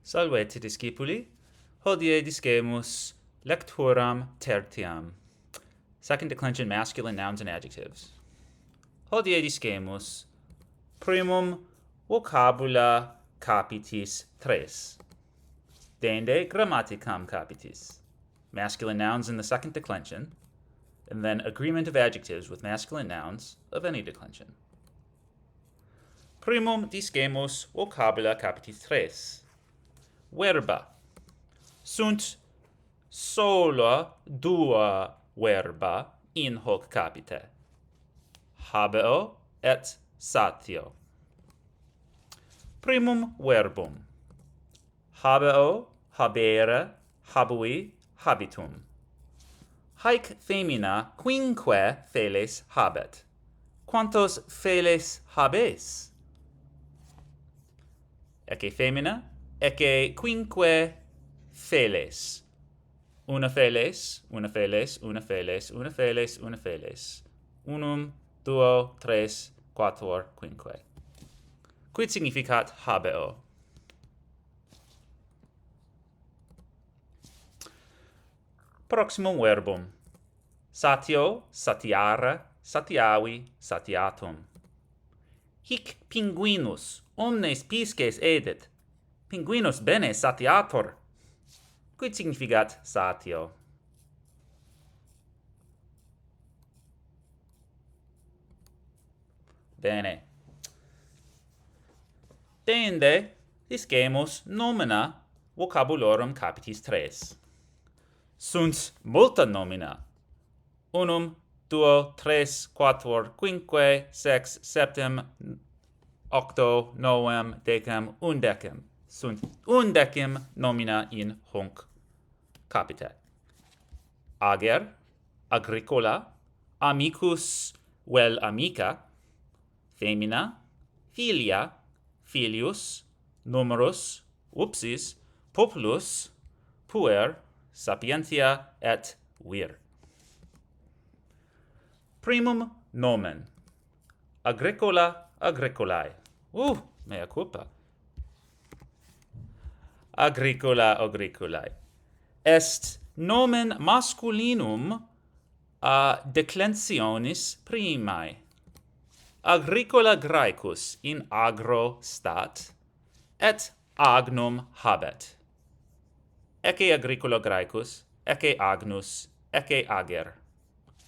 Salvete discipuli, hodie discemus lecturam tertiam. 2nd-Declension Masculine Nouns and Adjectives. Hodie discemus primum vocabula capitis 3. Dende grammaticam capitis. Masculine nouns in the 2nd declension, and then agreement of adjectives with masculine nouns of any declension. Primum discemus vocabula capitis 3. Verba. Sunt sola dua verba in hoc capite. Habeo et satio. Primum verbum. Habeo, habere, habui, habitum. Haec femina quinque feles habet. Quantos feles habes? Ecce femina, ecce quinque feles. Una feles, una feles, una feles, una feles, una feles. Unum, duo, tres, quattuor, quinque. Quid significat habeo? Proximum verbum. Satio, satiare, satiavi, satiatum. Hic pinguinus omnes pisces edet. Pinguinus bene satiator. Quid significat satio? Bene. Deinde discemus nomina vocabulorum capitis 3. Sunt multa nomina. Unum, duo, tres, quattuor, quinque, sex, septem, octo, novem, decem, undecem. Sunt undecim nomina in hunc capite. Ager, agricola, amicus vel amica, femina, filia, filius, numerus, upsis, populus, puer, sapientia et vir. Primum nomen. Agricola, agricolae. Mea culpa. Agricola, agricolae. Est nomen masculinum a declensionis primae. Agricola Graecus in agro stat, et agnum habet. Ecce agricola Graecus, ecce agnus, ecce ager.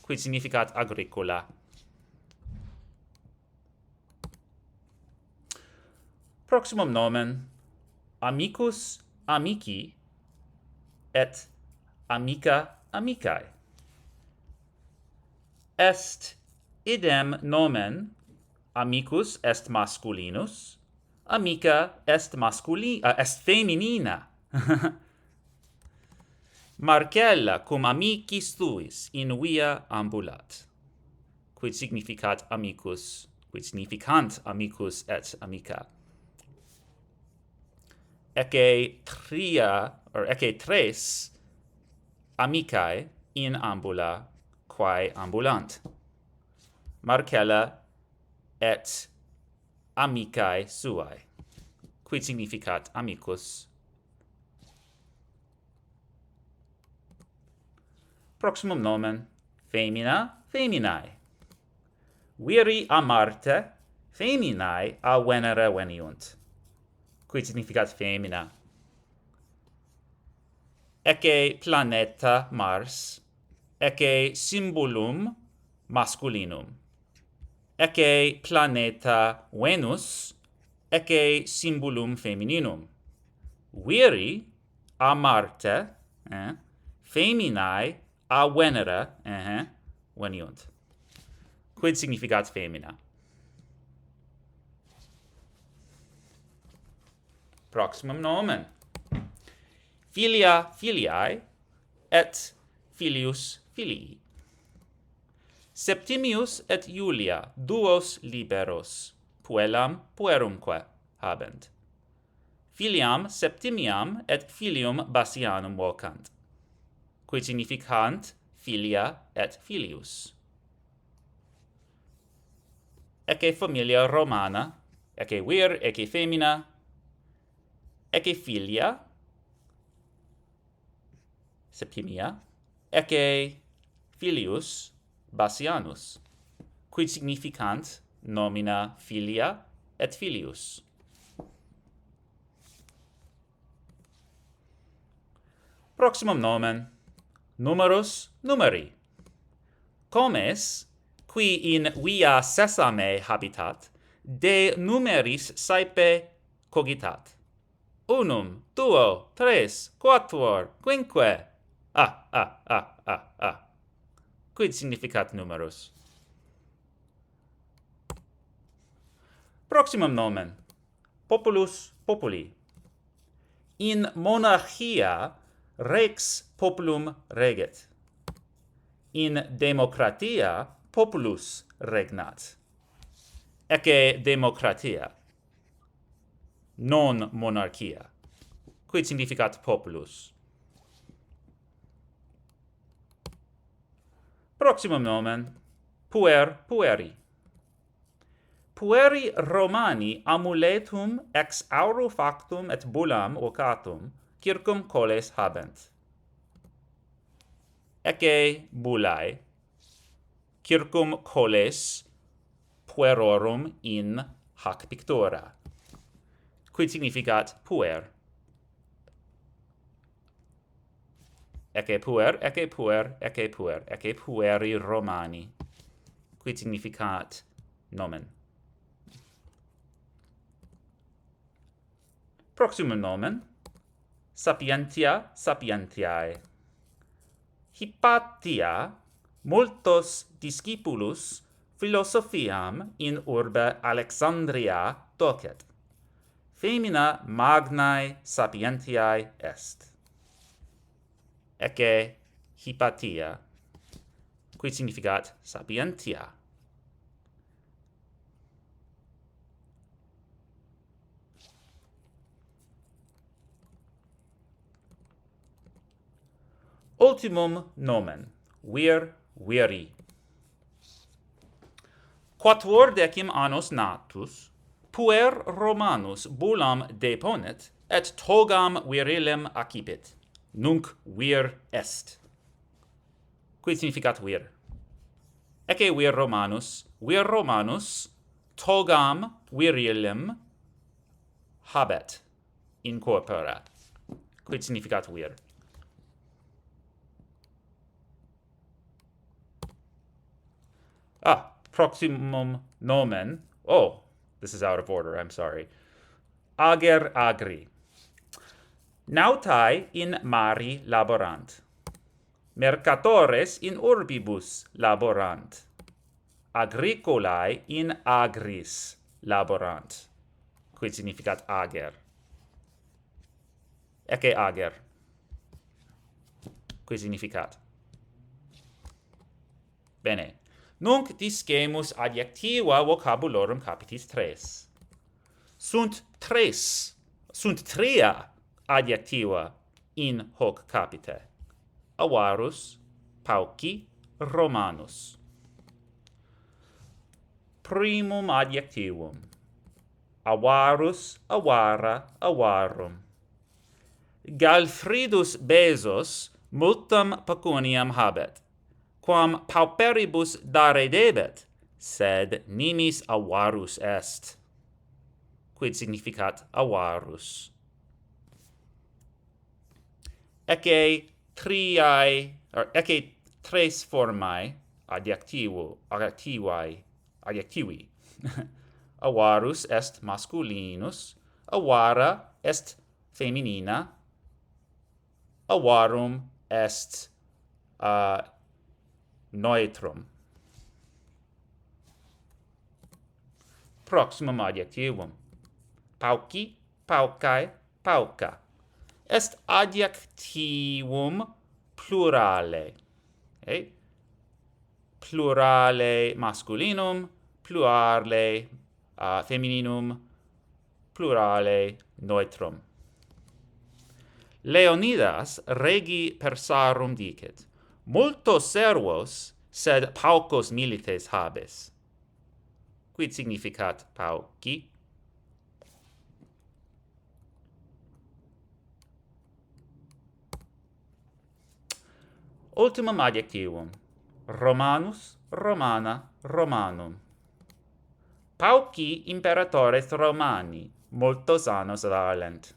Quid significat agricola? Proximum nomen, amicus amici, et amica amicae. Est idem nomen, amicus est masculinus, amica est est feminina. Marcella cum amicis tuis in via ambulat. Quid significat amicus, quid significant amicus et amica. Ecce tres amicae in ambula quae ambulant. Marcella et amicae suae. Quid significat amicus. Proximum nomen, femina, feminae. Viri a Marte, feminae a Venere veniunt. Quid significat femina. Ecce planeta Mars, ecce symbolum masculinum. Ecce planeta Venus, ecce symbolum femininum. Viri a Marte, feminae a Venere, veniunt. Quid significat femina. Proximum nomen. Filia filiae, et filius filii. Septimius et Julia, duos liberos, puellam puerumque habent. Filiam septimiam et filium Bassianum vocant. Quid significant filia et filius. Ecce familia Romana, ecce vir, ecce femina, ecce filia, septimia, ecce filius Bassianus, quid significant nomina filia et filius. Proximum nomen, numerus numeri. Comes, qui in via sesame habitat, de numeris saepe cogitat. Unum, duo, tres, quatuor, quinque. Quid significat numerus? Proximum nomen, populus populi. In monarchia rex populum reget. In democratia populus regnat. Ecce democratia, non monarchia. Quid significat populus? Proximum nomen, puer pueri. Pueri Romani amuletum ex auro factum et bullam vocatum circum coles habent. Ecce bullae, circum coles puerorum in hac pictura. Quid significat puer? Ecce puer, ecce puer, ecce puer, ecce pueri Romani. Quid significat nomen? Proximum nomen, sapientia sapientiae. Hypatia multos discipulus philosophiam in urbe Alexandria docet. Femina magnae sapientiae est. Ecce Hypatia. Quid significat sapientia? Ultimum nomen, vir viri. Quatuordecim annos natus, puer Romanus bullam deponet, et togam virilem accipit. Nunc vir est. Quid significat vir? Ecce vir Romanus togam virilem habet in corpora. Quid significat vir? Proximum nomen. Oh, this is out of order, I'm sorry. Ager agri. Nautae in mari laborant. Mercatores in urbibus laborant. Agricolae in agris laborant. Quid significat ager? Ecce ager. Quid significat? Bene. Nunc discemus adjectiva vocabulorum capitis 3. Sunt tria adjectiva in hoc capite. Avarus, pauci, Romanus. Primum adjectivum. Avarus, avara, avarum. Galfridus Bezos multam pecuniam habet, quam pauperibus dare debet, sed nimis avarus est. Quid significat avarus? Ecce tres formae adjectivi. Avarus est masculinus, avara est feminina, avarum est neutrum. Proximum adjectivum. Pauci, paucae, pauca. Est adjectivum plurale. Okay? Plurale masculinum, plurale femininum, plurale neutrum. Leonidas regi Persarum dicet, multos servos, sed paucos milites habes. Quid significat pauci? Ultimum adjectivum. Romanus, Romana, Romanum. Pauci imperatores Romani, multos annos valent.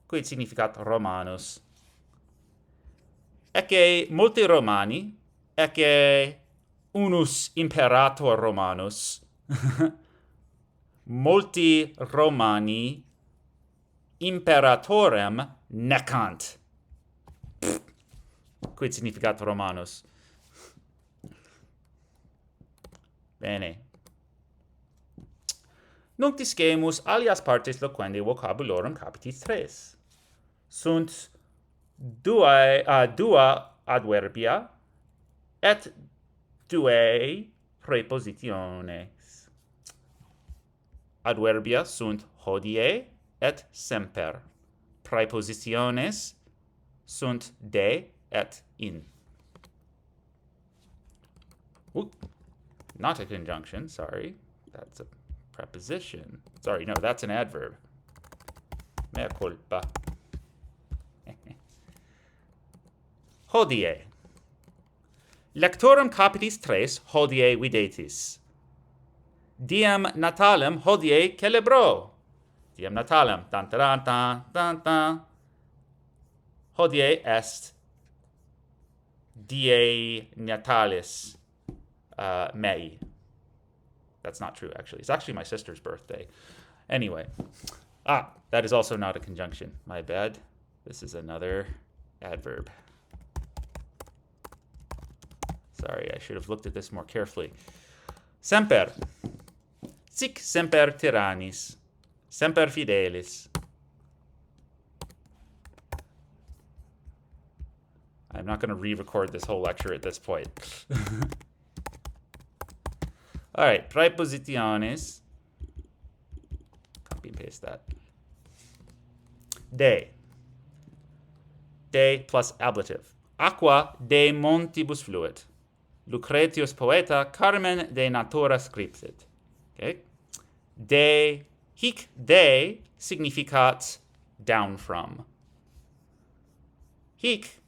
Quid significat Romanus? Ecce multi Romani, ecce unus imperator Romanus, multi Romani imperatorem necant. Quid significat Romanus? Bene. Nunc discemus alias partes loquendi vocabulorum capitis 3. Sunt dua adverbia et duae prepositiones. Adverbia sunt hodie et semper. Prepositiones sunt de et in. Ooh, not a conjunction, sorry. That's a preposition. Sorry, no, that's an adverb. Mea culpa. Hodie. Lectorum capitis 3 hodie videtis. Diem natalem hodie celebro. Diem natalem, tan tan tan tan tan. Hodie est die natalis mei. That's not true, actually. It's actually my sister's birthday. Anyway. That is also not a conjunction. My bad. This is another adverb. Sorry, I should have looked at this more carefully. Semper. Sic semper tyrannis. Semper fidelis. I'm not going to re-record this whole lecture at this point. All right, prepositiones. Copy and paste that. De. De plus ablative. Aqua de montibus fluit. Lucretius poeta carmen de natura scriptit. Okay? De, hic de significat down from. Hic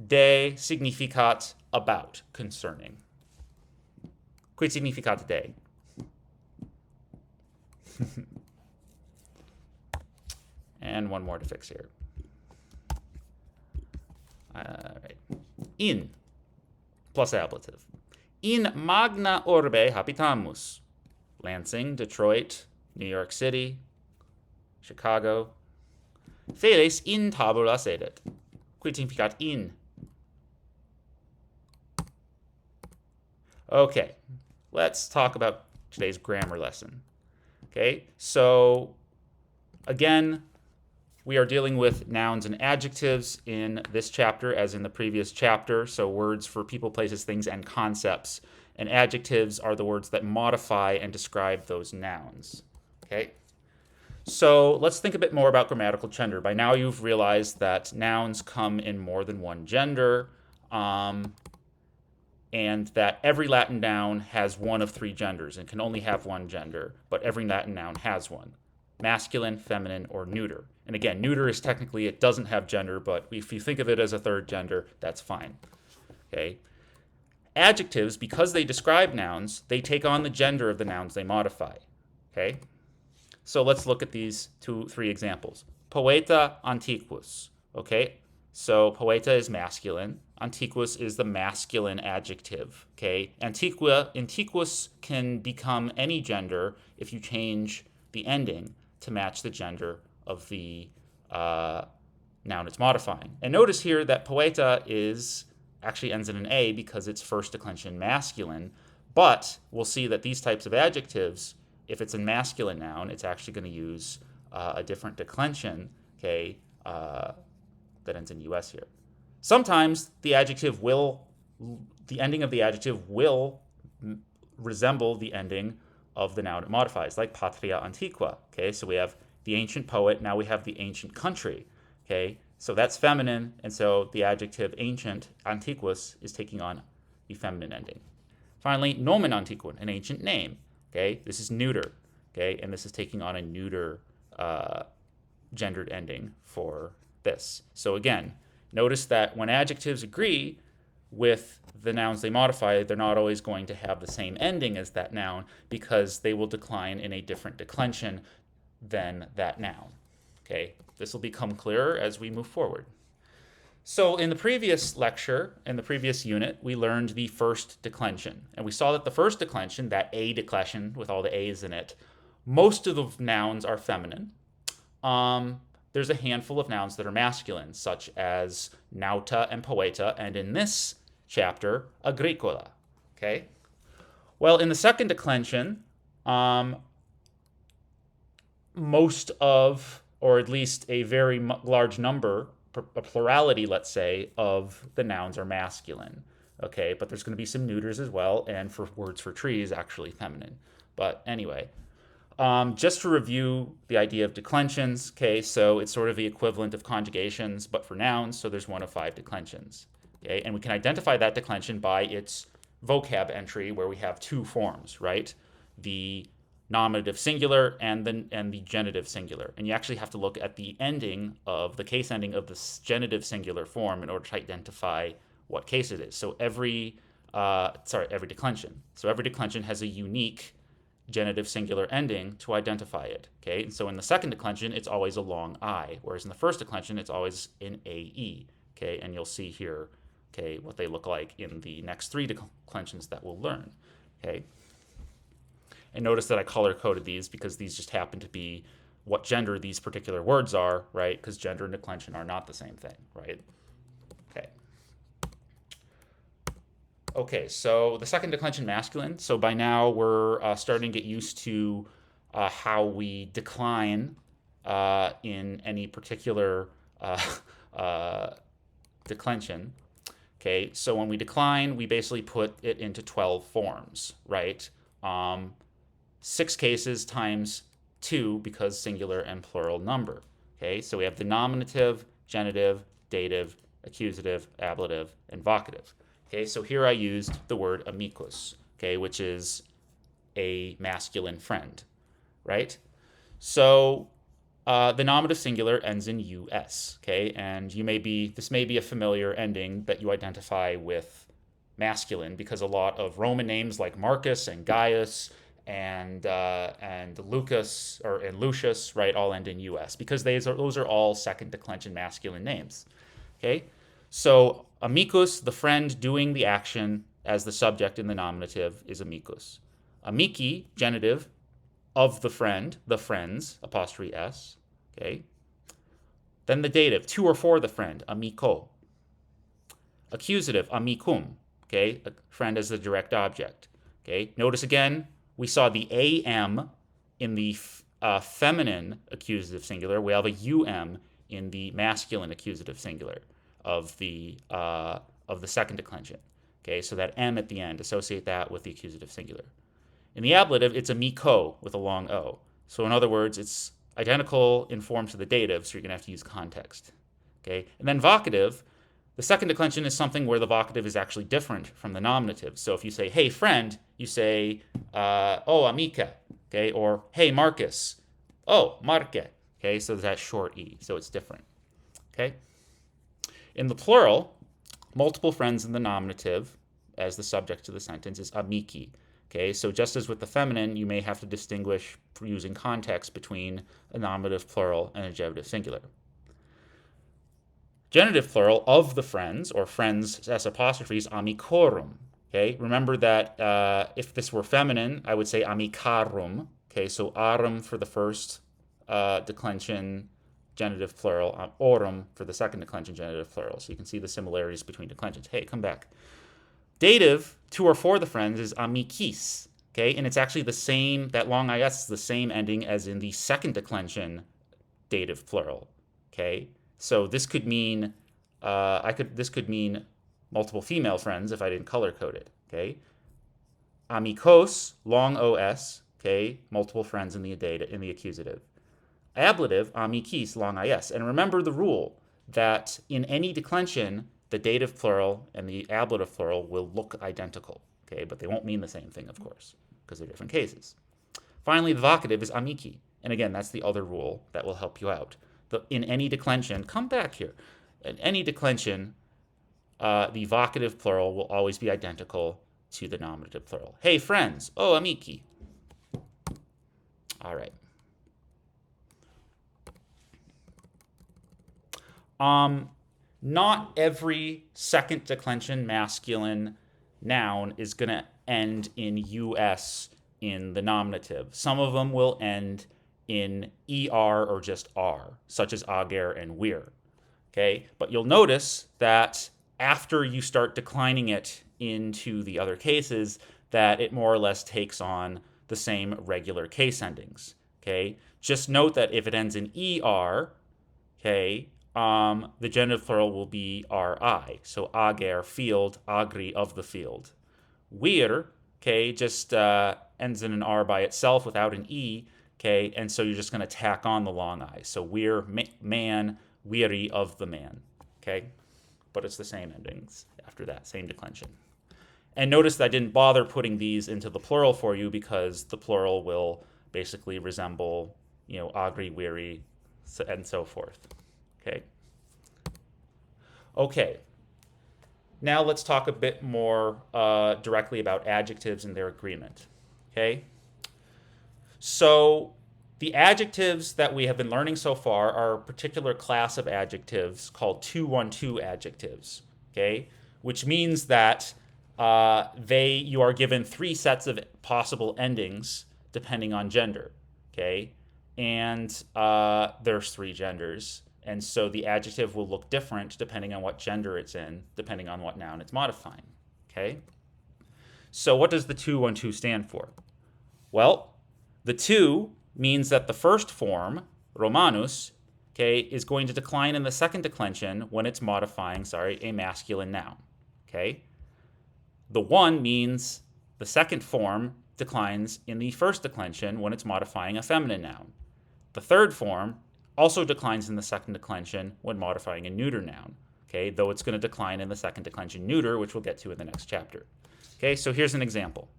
de significat about, concerning. Quid significat de? And one more to fix here. Right. In plus ablative. In magna orbe habitamus. Lansing, Detroit, New York City, Chicago. Felis in tabula sedet. Quid significat in? Okay, let's talk about today's grammar lesson. Okay, so again, we are dealing with nouns and adjectives in this chapter as in the previous chapter, so words for people, places, things, and concepts. And adjectives are the words that modify and describe those nouns. Okay? So let's think a bit more about grammatical gender. By now you've realized that nouns come in more than one gender, and that every Latin noun has one of three genders and can only have one gender, but every Latin noun has one. Masculine, feminine, or neuter. And again, neuter is technically, it doesn't have gender, but if you think of it as a third gender, that's fine. Okay? Adjectives, because they describe nouns, they take on the gender of the nouns they modify. Okay? So let's look at these three examples. Poeta antiquus. Okay? So poeta is masculine. Antiquus is the masculine adjective. Okay? Antiquus can become any gender if you change the ending to match the gender of the noun it's modifying. And notice here that poeta actually ends in an A because it's first declension masculine, but we'll see that these types of adjectives, if it's a masculine noun, it's actually going to use a different declension, okay, that ends in US here. Sometimes the ending of the adjective will resemble the ending of the noun it modifies, like patria antiqua. Okay, so we have the ancient poet, now we have the ancient country. Okay, so that's feminine, and so the adjective ancient, antiquus, is taking on the feminine ending. Finally, nomen antiquum, an ancient name. Okay, this is neuter. Okay, and this is taking on a neuter gendered ending for this. So again, Notice that when adjectives agree with the nouns they modify, they're not always going to have the same ending as that noun because they will decline in a different declension than that noun. Okay, this will become clearer as we move forward. So in the previous lecture, in the previous unit, we learned the first declension. And we saw that the first declension, that A declension with all the A's in it, most of the nouns are feminine. There's a handful of nouns that are masculine, such as nauta and poeta, and in this chapter, agricola. Okay? Well, in the second declension, most of, or at least a very large number, a plurality, let's say, of the nouns are masculine. Okay, but there's going to be some neuters as well, and for words for trees, actually feminine. But anyway, just to review the idea of declensions, okay, so it's sort of the equivalent of conjugations, but for nouns, so there's one of 5 declensions. Okay, and we can identify that declension by its vocab entry, where we have 2 forms, right? The nominative singular and the genitive singular. And you actually have to look at the ending of the case ending of the genitive singular form in order to identify what case it is. So every declension. So every declension has a unique genitive singular ending to identify it. Okay, and so in the second declension, it's always a long I, whereas in the first declension, it's always an AE. Okay, and you'll see here, okay, what they look like in the next 3 declensions that we'll learn. Okay. And notice that I color-coded these because these just happen to be what gender these particular words are, right? Because gender and declension are not the same thing, right? Okay. Okay, so the second declension masculine. So by now we're starting to get used to how we decline in any particular declension. Okay, so when we decline, we basically put it into 12 forms, right? 6 cases times 2 because singular and plural number. Okay, so we have the nominative, genitive, dative, accusative, ablative, and vocative. Okay, so here I used the word amicus, okay, which is a masculine friend, right? So the nominative singular ends in us, okay, and this may be a familiar ending that you identify with masculine because a lot of Roman names like Marcus and Gaius and Lucas and Lucius, right, all end in us because those are all second declension masculine names. Okay, so amicus, the friend doing the action as the subject in the nominative, is amicus. Amici, genitive, of the friend, the friends, apostrophe s. Okay, then the dative, to or for the friend, amico. Accusative, amicum. Okay, a friend as the direct object. Okay, notice again, we saw the am in the feminine accusative singular. We have a um in the masculine accusative singular of the second declension. Okay, so that m at the end, associate that with the accusative singular. In the ablative, it's amico with a long o. So in other words, it's identical in form to the dative, so you're going to have to use context. Okay, and then vocative. The second declension is something where the vocative is actually different from the nominative. So if you say, hey, friend, you say, oh, amica, okay, or hey, Marcus, oh, Marque, okay, so that short E, so it's different, okay? In the plural, multiple friends in the nominative as the subject to the sentence is amici, okay? So just as with the feminine, you may have to distinguish for using context between a nominative plural and a genitive singular. Genitive plural of the friends, or friends s apostrophes, amicorum. Okay, remember that if this were feminine, I would say amicarum. Okay, so arum for the first declension genitive plural, orum for the second declension genitive plural. So you can see the similarities between declensions. Hey, come back. Dative, to or for the friends, is amicis. Okay, and it's actually the same, that long is is the same ending as in the second declension dative plural. Okay. So this could mean this could mean multiple female friends if I didn't color code it. Okay, amicos, long os. Okay, multiple friends in the accusative. Ablative, amicis, long is. And remember the rule that in any declension, the dative plural and the ablative plural will look identical. Okay, but they won't mean the same thing, of course, because they're different cases. Finally, the vocative is amici, and again, that's the other rule that will help you out. In any declension, come back here. in any declension, the vocative plural will always be identical to the nominative plural. Hey, friends. Oh, amici. All right. Not every second declension masculine noun is going to end in us in the nominative. Some of them will end in er or just r, such as ager and wir. Okay, but you'll notice that after you start declining it into the other cases, that it more or less takes on the same regular case endings. Okay, just note that if it ends in er, okay, the genitive plural will be ri. So ager, field, agri, of the field. Wir, okay, just ends in an r by itself without an e, okay, and so you're just going to tack on the long I. So wir, man, weary, of the man, okay? But it's the same endings after that, same declension. And notice that I didn't bother putting these into the plural for you because the plural will basically resemble, agri, weary, and so forth. Okay. Okay. Now let's talk a bit more directly about adjectives and their agreement. Okay. So the adjectives that we have been learning so far are a particular class of adjectives called 2-1-2 adjectives. Okay, which means that you are given three sets of possible endings depending on gender. Okay, and there's three genders. And so the adjective will look different depending on what gender it's in, depending on what noun it's modifying. Okay? So what does the 2-1-2 stand for? Well, the 2 means that the first form, Romanus, okay, is going to decline in the second declension when it's modifying, a masculine noun. Okay? The 1 means the second form declines in the first declension when it's modifying a feminine noun. The third form also declines in the second declension when modifying a neuter noun, okay, though it's going to decline in the second declension neuter, which we'll get to in the next chapter. Okay, so here's an example.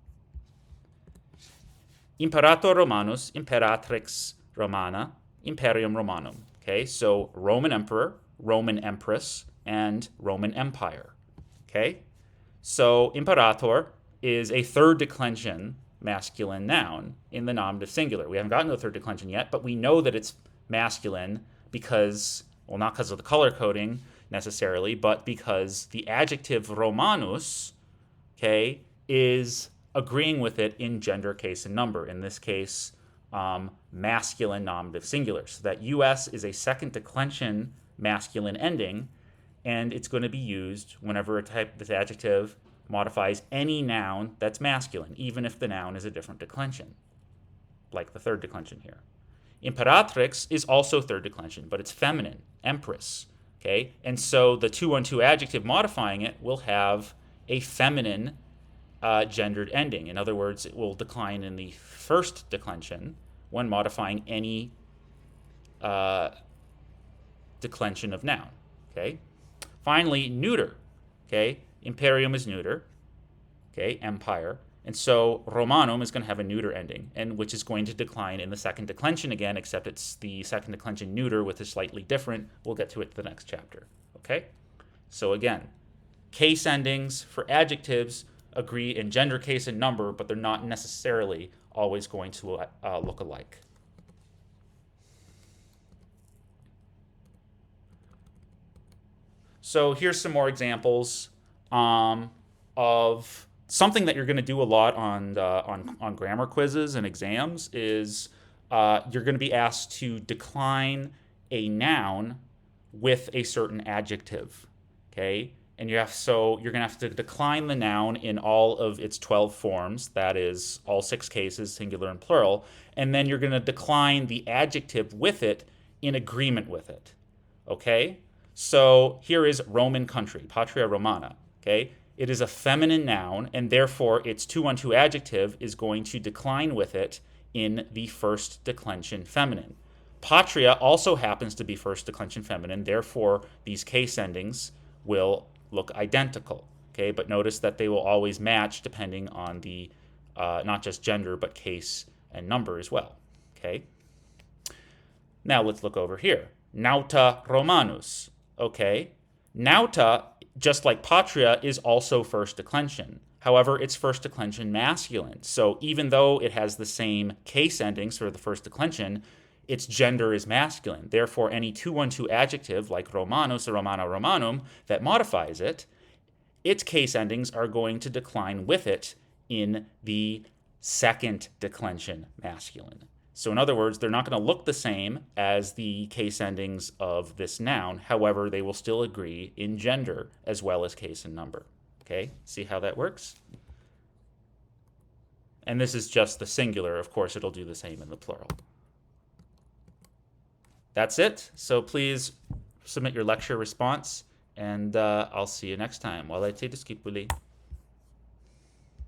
Imperator Romanus, imperatrix Romana, imperium Romanum. Okay, so Roman emperor, Roman empress, and Roman empire. Okay, so imperator is a third declension masculine noun in the nominative singular. We haven't gotten to the third declension yet, but we know that it's masculine because, well, not because of the color coding necessarily, but because the adjective Romanus, okay, is agreeing with it in gender, case, and number. In this case, masculine nominative singular. So that US is a second declension masculine ending, and it's going to be used whenever this adjective modifies any noun that's masculine, even if the noun is a different declension, like the third declension here. Imperatrix is also third declension, but it's feminine, empress. Okay, and so the 2-1-2 adjective modifying it will have a feminine gendered ending. In other words, it will decline in the first declension when modifying any declension of noun. Okay. Finally, neuter. Okay, imperium is neuter. Okay, empire. And so Romanum is going to have a neuter ending, and which is going to decline in the second declension again, except it's the second declension neuter with a slightly different. We'll get to it in the next chapter. Okay? So again, case endings for adjectives agree in gender, case, and number, but they're not necessarily always going to look alike. So here's some more examples of something that you're going to do a lot on grammar quizzes and exams is you're going to be asked to decline a noun with a certain adjective, okay? And you're going to have to decline the noun in all of its 12 forms, that is, all 6 cases, singular and plural, and then you're going to decline the adjective with it in agreement with it, okay? So here is Roman country, patria Romana, okay? It is a feminine noun, and therefore its 2-1-2 adjective is going to decline with it in the first declension feminine. Patria also happens to be first declension feminine, therefore these case endings will look identical. Okay, but notice that they will always match depending on the not just gender, but case and number as well. Okay. Now let's look over here. Nauta Romanus. Okay. Nauta, just like patria, is also first declension. However, it's first declension masculine. So even though it has the same case endings for the first declension, its gender is masculine. Therefore, any 2-1-2 adjective like Romanus or Romana Romanum that modifies it, its case endings are going to decline with it in the second declension masculine. So in other words, they're not going to look the same as the case endings of this noun. However, they will still agree in gender as well as case and number. Okay, see how that works? And this is just the singular. Of course, it'll do the same in the plural. That's it. So please submit your lecture response, and I'll see you next time. Walete discipuli.